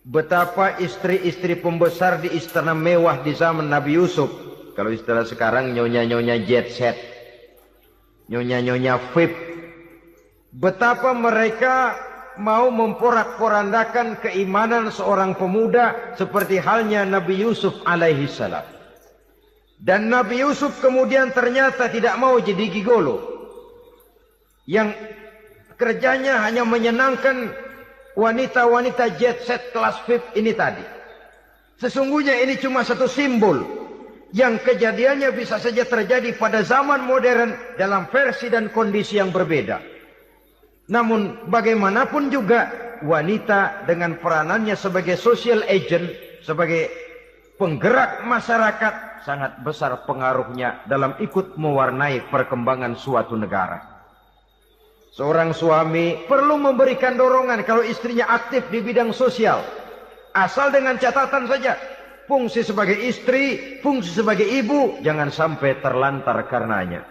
B: betapa istri-istri pembesar di istana mewah di zaman Nabi Yusuf. Kalau istilah sekarang nyonya-nyonya jet set, nyonya-nyonya VIP. Betapa mereka mau memporak-porandakan keimanan seorang pemuda seperti halnya Nabi Yusuf alaihi salam. Dan Nabi Yusuf kemudian ternyata tidak mau jadi gigolo. Yang kerjanya hanya menyenangkan wanita-wanita jet set kelas VIP ini tadi. Sesungguhnya ini cuma satu simbol yang kejadiannya bisa saja terjadi pada zaman modern dalam versi dan kondisi yang berbeda. Namun bagaimanapun juga wanita dengan peranannya sebagai social agent, sebagai penggerak masyarakat, sangat besar pengaruhnya dalam ikut mewarnai perkembangan suatu negara. Seorang suami perlu memberikan dorongan kalau istrinya aktif di bidang sosial. Asal dengan catatan saja, fungsi sebagai istri, fungsi sebagai ibu, jangan sampai terlantar karenanya.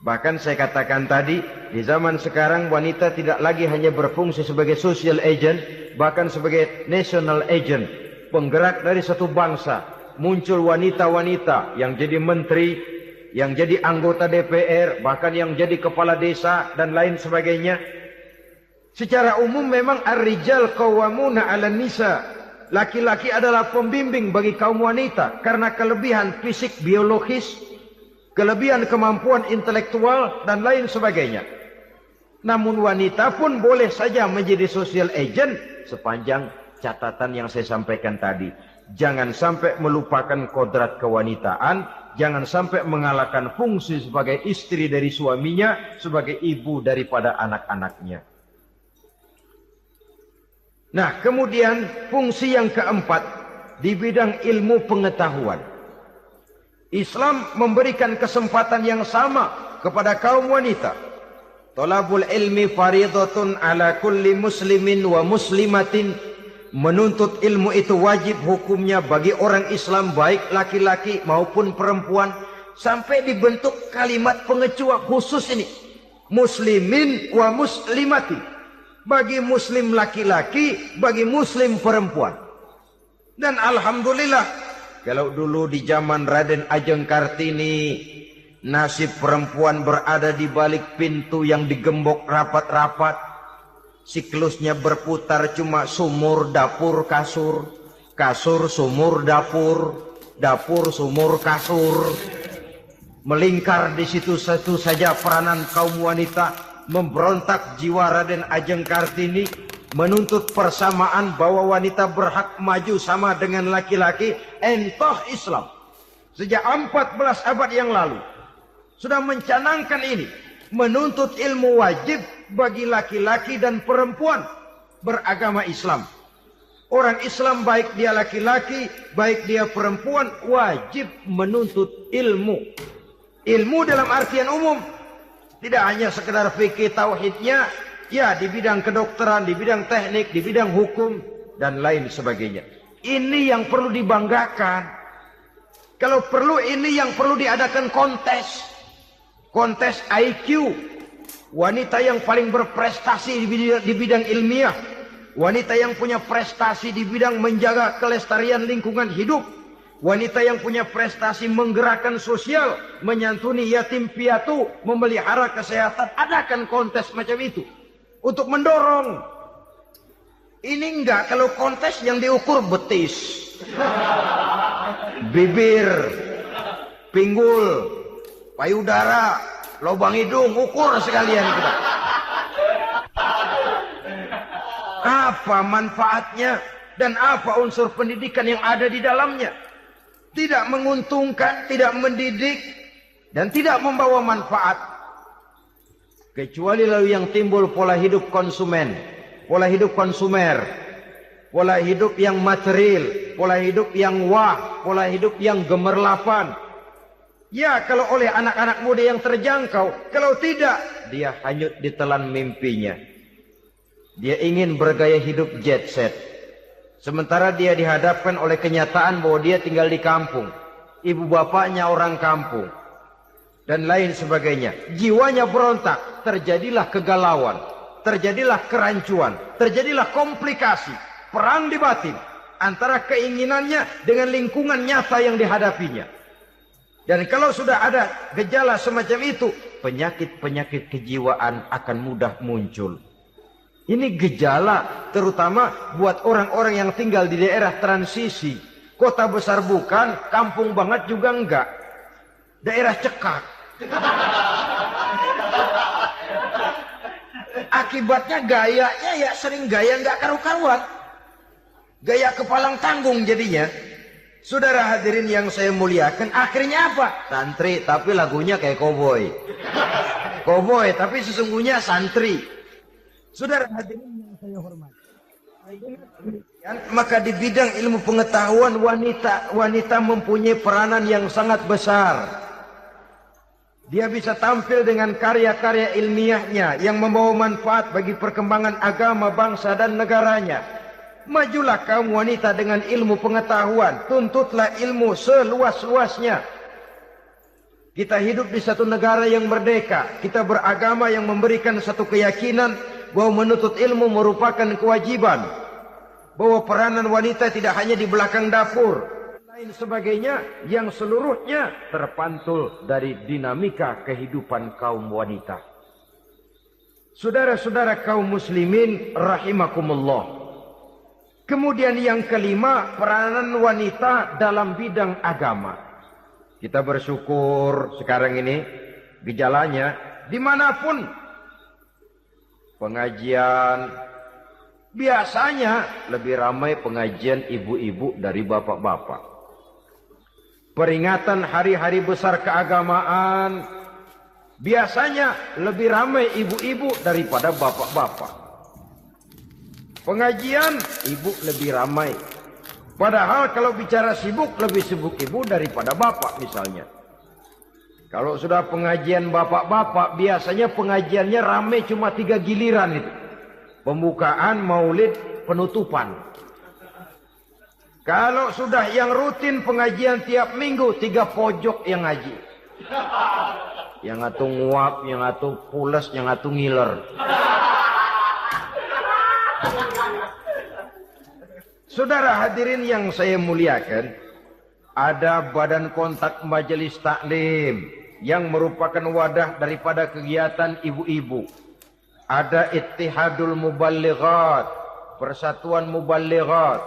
B: Bahkan saya katakan tadi, di zaman sekarang wanita tidak lagi hanya berfungsi sebagai social agent, bahkan sebagai national agent, penggerak dari satu bangsa. Muncul wanita-wanita yang jadi menteri, yang jadi anggota DPR, bahkan yang jadi kepala desa dan lain sebagainya. Secara umum memang ar-rijal qawwamuna 'alan nisa. Laki-laki adalah pembimbing bagi kaum wanita karena kelebihan fisik biologis, kelebihan kemampuan intelektual dan lain sebagainya. Namun wanita pun boleh saja menjadi social agent sepanjang catatan yang saya sampaikan tadi. Jangan sampai melupakan kodrat kewanitaan, jangan sampai mengalahkan fungsi sebagai istri dari suaminya, sebagai ibu daripada anak-anaknya. Nah, kemudian fungsi yang keempat di bidang ilmu pengetahuan. Islam memberikan kesempatan yang sama kepada kaum wanita. Thalabul ilmi faridatun ala kulli muslimin wa muslimatin. Menuntut ilmu itu wajib hukumnya bagi orang Islam, baik laki-laki maupun perempuan. Sampai dibentuk kalimat pengecuali khusus ini. Muslimin wa muslimatin. Bagi muslim laki-laki, bagi muslim perempuan. Dan alhamdulillah, kalau dulu di zaman Raden Ajeng Kartini, nasib perempuan berada di balik pintu yang digembok rapat-rapat. Siklusnya berputar cuma sumur, dapur, kasur. Kasur, sumur, dapur. Dapur, sumur, kasur. Melingkar di situ satu saja peranan kaum wanita. Memberontak jiwa Raden Ajeng Kartini. menuntut persamaan bahwa wanita berhak maju sama dengan laki-laki, entah Islam sejak 14 abad yang lalu sudah mencanangkan ini. Menuntut ilmu wajib bagi laki-laki dan perempuan beragama Islam. Orang Islam baik dia laki-laki, baik dia perempuan, wajib menuntut ilmu. Ilmu dalam artian umum. Tidak hanya sekedar fikih tauhidnya, ya di bidang kedokteran, di bidang teknik, di bidang hukum, dan lain sebagainya. Ini yang perlu dibanggakan. Kalau perlu ini yang perlu diadakan kontes. Kontes IQ. Wanita yang paling berprestasi di bidang ilmiah. Wanita yang punya prestasi di bidang menjaga kelestarian lingkungan hidup. Wanita yang punya prestasi menggerakkan sosial, menyantuni yatim piatu, memelihara kesehatan. Adakan kontes macam itu untuk mendorong. Ini enggak, kalau kontes yang diukur betis, bibir, pinggul, payudara, lubang hidung, ukur sekalian kita. Apa manfaatnya dan apa unsur pendidikan yang ada di dalamnya? Tidak menguntungkan, tidak mendidik, dan tidak membawa manfaat. Kecuali lalu yang timbul pola hidup konsumen, pola hidup konsumer, pola hidup yang material, pola hidup yang pola hidup yang gemerlapan. Ya, kalau oleh anak-anak muda yang terjangkau, kalau tidak, dia hanyut ditelan mimpinya. Dia ingin bergaya hidup jet set. Sementara dia dihadapkan oleh kenyataan bahwa dia tinggal di kampung. Ibu bapaknya orang kampung. Dan lain sebagainya. Jiwanya berontak. Terjadilah kegalauan. Terjadilah kerancuan. Terjadilah komplikasi. Perang di batin. Antara keinginannya dengan lingkungan nyata yang dihadapinya. Dan kalau sudah ada gejala semacam itu, penyakit-penyakit kejiwaan akan mudah muncul. Ini gejala terutama buat orang-orang yang tinggal di daerah transisi. Kota besar bukan, kampung banget juga enggak. Daerah cekak. Akibatnya gayanya ya sering gaya enggak karu-karuan. Gaya kepalang tanggung jadinya. Saudara hadirin yang saya muliakan, akhirnya apa? Santri, tapi lagunya kayak koboi. Koboi, tapi sesungguhnya santri. Saudara hadirin yang saya hormati. Maka di bidang ilmu pengetahuan wanita mempunyai peranan yang sangat besar. Dia bisa tampil dengan karya-karya ilmiahnya yang membawa manfaat bagi perkembangan agama, bangsa dan negaranya. Majulah kaum wanita dengan ilmu pengetahuan. Tuntutlah ilmu seluas-luasnya. Kita hidup di satu negara yang merdeka. Kita beragama yang memberikan satu keyakinan bahwa menuntut ilmu merupakan kewajiban. Bahwa peranan wanita tidak hanya di belakang dapur. Lain sebagainya yang seluruhnya terpantul dari dinamika kehidupan kaum wanita. Saudara-saudara kaum muslimin rahimakumullah. Kemudian yang kelima, peranan wanita dalam bidang agama. Kita bersyukur sekarang ini gejalanya dimanapun pengajian biasanya lebih ramai pengajian ibu-ibu dari bapak-bapak. Peringatan hari-hari besar keagamaan biasanya lebih ramai ibu-ibu daripada bapak-bapak. Pengajian ibu lebih ramai. Padahal kalau bicara sibuk, lebih sibuk ibu daripada bapak misalnya. Kalau sudah pengajian bapak-bapak, biasanya pengajiannya ramai cuma 3 giliran itu. Pembukaan, maulid, penutupan. Kalau sudah yang rutin pengajian tiap minggu, 3 pojok yang ngaji. Yang atu nguap, yang atu pules, yang atu ngiler. Saudara hadirin yang saya muliakan, ada badan kontak majelis taklim yang merupakan wadah daripada kegiatan ibu-ibu. Ada Ittihadul Muballighat, Persatuan Muballighat.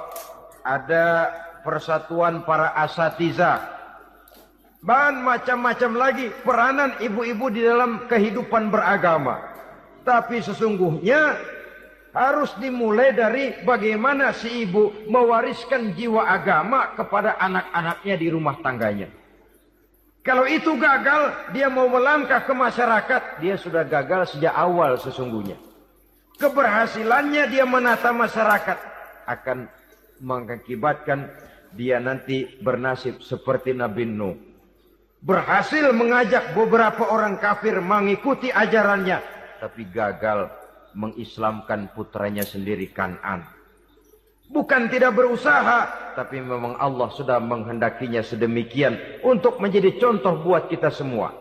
B: Ada Persatuan Para Asatizah. Dan macam-macam lagi peranan ibu-ibu di dalam kehidupan beragama. Tapi sesungguhnya harus dimulai dari bagaimana si ibu mewariskan jiwa agama kepada anak-anaknya di rumah tangganya. Kalau itu gagal, dia mau melangkah ke masyarakat, dia sudah gagal sejak awal sesungguhnya. Keberhasilannya dia menata masyarakat akan mengakibatkan dia nanti bernasib seperti Nabi Nuh. Berhasil mengajak beberapa orang kafir mengikuti ajarannya, tapi gagal mengislamkan putranya sendiri Kan'an. Bukan tidak berusaha, tapi memang Allah sudah menghendakinya sedemikian untuk menjadi contoh buat kita semua.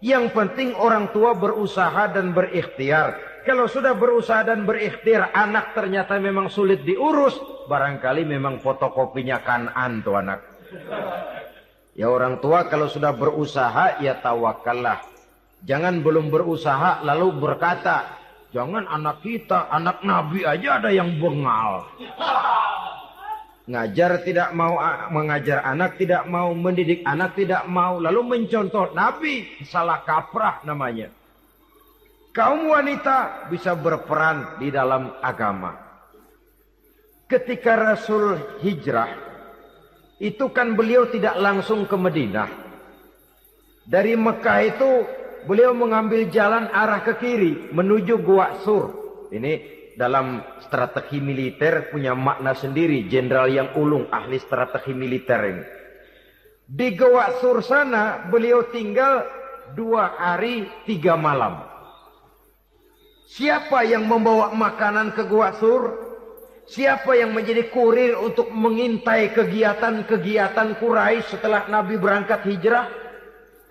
B: Yang penting orang tua berusaha dan berikhtiar. Kalau sudah berusaha dan berikhtiar, anak ternyata memang sulit diurus, barangkali memang fotokopinya Kan'an tuh anak. Ya orang tua kalau sudah berusaha, ya tawakallah. Jangan belum berusaha lalu berkata, jangan anak kita, anak Nabi aja ada yang bengal. Ngajar tidak mau, mengajar anak tidak mau, mendidik anak tidak mau, lalu mencontoh Nabi, salah kaprah namanya. Kaum wanita bisa berperan di dalam agama. Ketika Rasul hijrah, itu kan beliau tidak langsung ke Madinah. Dari Mekah itu beliau mengambil jalan arah ke kiri menuju Gua Sur. Ini dalam strategi militer punya makna sendiri. Jenderal yang ulung, ahli strategi militer ini. Di Gua Sur sana beliau tinggal 2 hari 3 malam. Siapa yang membawa makanan ke Gua Sur? Siapa yang menjadi kurir untuk mengintai kegiatan-kegiatan Quraisy setelah Nabi berangkat hijrah?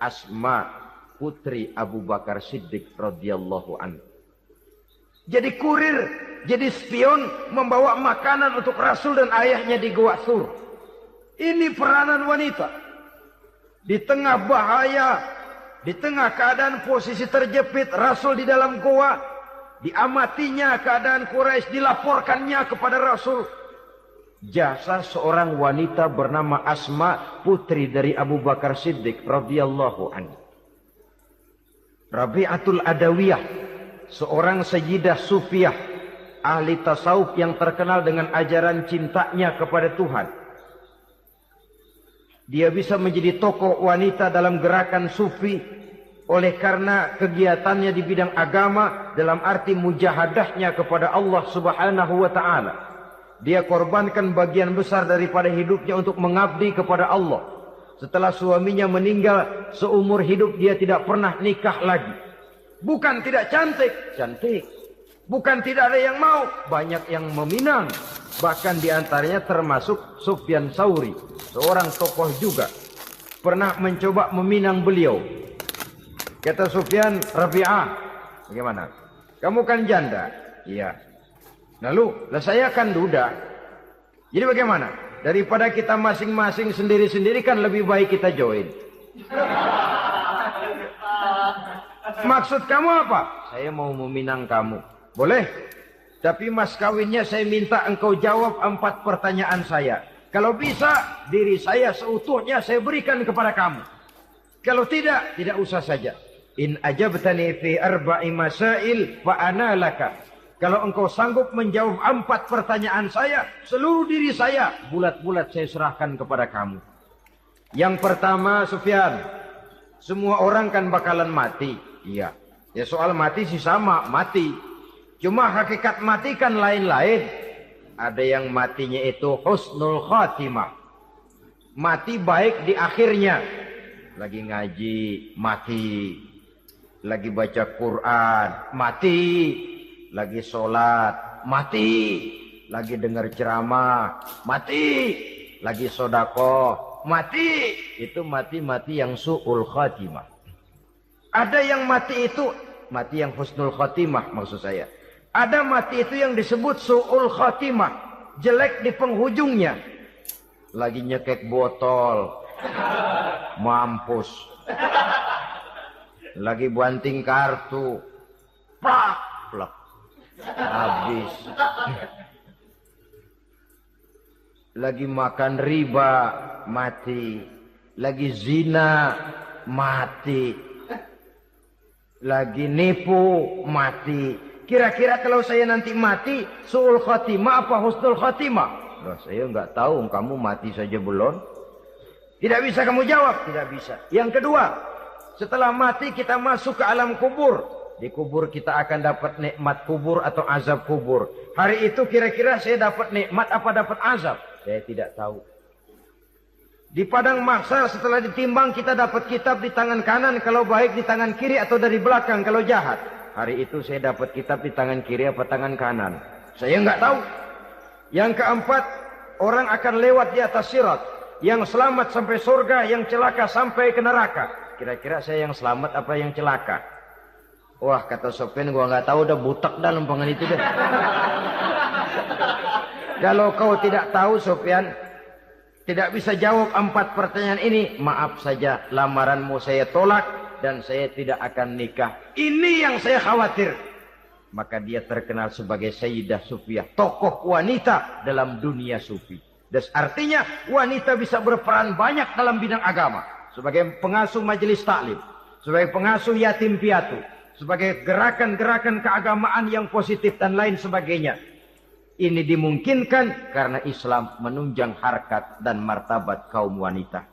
B: Asma, putri Abu Bakar Siddiq radhiyallahu anhu. Jadi kurir, jadi spion, membawa makanan untuk Rasul dan ayahnya di Gua Sur. Ini peranan wanita. Di tengah bahaya, di tengah keadaan posisi terjepit, Rasul di dalam gua. Diamatinya keadaan Quraisy, dilaporkannya kepada Rasul. Jasa seorang wanita bernama Asma, putri dari Abu Bakar Siddiq radhiyallahu anhu. Rabi'atul Adawiyah, seorang sayyidah sufiyah, ahli tasawuf yang terkenal dengan ajaran cintanya kepada Tuhan. Dia bisa menjadi tokoh wanita dalam gerakan sufi oleh karena kegiatannya di bidang agama dalam arti mujahadahnya kepada Allah Subhanahu wa taala. Dia korbankan bagian besar daripada hidupnya untuk mengabdi kepada Allah. Setelah suaminya meninggal, seumur hidup dia tidak pernah nikah lagi. Bukan tidak cantik, cantik. Bukan tidak ada yang mau, banyak yang meminang. Bahkan diantaranya termasuk Sufyan Tsauri, seorang tokoh juga. Pernah mencoba meminang beliau. Kata Sufyan, Rabi'ah, bagaimana? Kamu kan janda? Iya. Lalu, saya kan duda. Jadi bagaimana? Daripada kita masing-masing sendiri-sendiri kan lebih baik kita join. Maksud kamu apa? Saya mau meminang kamu. Boleh? Tapi mas kawinnya saya minta engkau jawab 4 pertanyaan saya. Kalau bisa, diri saya seutuhnya saya berikan kepada kamu. Kalau tidak, tidak usah saja. In ajabtani fi 4 masail fa ana laka. Kalau engkau sanggup menjawab 4 pertanyaan saya, seluruh diri saya bulat-bulat saya serahkan kepada kamu. Yang pertama, Sufyan, semua orang kan bakalan mati. Iya. Ya soal mati sih sama, mati. Cuma hakikat mati kan lain-lain. Ada yang matinya itu husnul khatimah. Mati baik di akhirnya. Lagi ngaji, mati. Lagi baca Quran, mati. Lagi sholat, mati. Lagi dengar ceramah, mati. Lagi sodakoh, mati. Itu mati-mati yang su'ul khatimah. Ada yang mati itu, mati yang husnul khatimah maksud saya. Ada mati itu yang disebut su'ul khatimah. Jelek di penghujungnya. Lagi nyekek botol, mampus. Lagi banting kartu, plak, plak. Habis. Lagi makan riba, mati. Lagi zina, mati. Lagi nipu, mati. Kira-kira kalau saya nanti mati, su'ul khatimah apa husnul khatimah? Loh, saya nggak tahu, kamu mati saja belum. Tidak bisa kamu jawab, tidak bisa. Yang kedua, setelah mati kita masuk ke alam kubur. Di kubur kita akan dapat nikmat kubur atau azab kubur. Hari itu kira-kira saya dapat nikmat apa dapat azab? Saya tidak tahu. Di padang mahsyar setelah ditimbang kita dapat kitab di tangan kanan kalau baik, di tangan kiri atau dari belakang kalau jahat. Hari itu saya dapat kitab di tangan kiri apa tangan kanan? Saya nggak tahu. Yang keempat, orang akan lewat di atas sirat. Yang selamat sampai surga, yang celaka sampai ke neraka. Kira-kira saya yang selamat apa yang celaka? Wah, kata Sofyan, gua nggak tahu, udah butak dah lempengan itu deh. Kalau kau tidak tahu, Sofyan, tidak bisa jawab 4 pertanyaan ini, maaf saja, lamaranmu saya tolak dan saya tidak akan nikah. Ini yang saya khawatir. Maka dia terkenal sebagai Sayyidah Sufiyah, tokoh wanita dalam dunia sufi. Dan artinya wanita bisa berperan banyak dalam bidang agama. Sebagai pengasuh majelis taklim, sebagai pengasuh yatim piatu, sebagai gerakan-gerakan keagamaan yang positif dan lain sebagainya. Ini dimungkinkan karena Islam menunjang harkat dan martabat kaum wanita.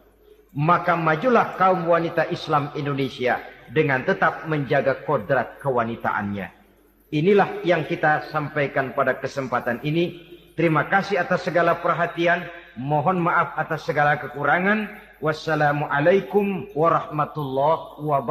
B: Maka majulah kaum wanita Islam Indonesia dengan tetap menjaga kodrat kewanitaannya. Inilah yang kita sampaikan pada kesempatan ini. Terima kasih atas segala perhatian. Mohon maaf atas segala kekurangan. Wassalamualaikum warahmatullahi wabarakatuh.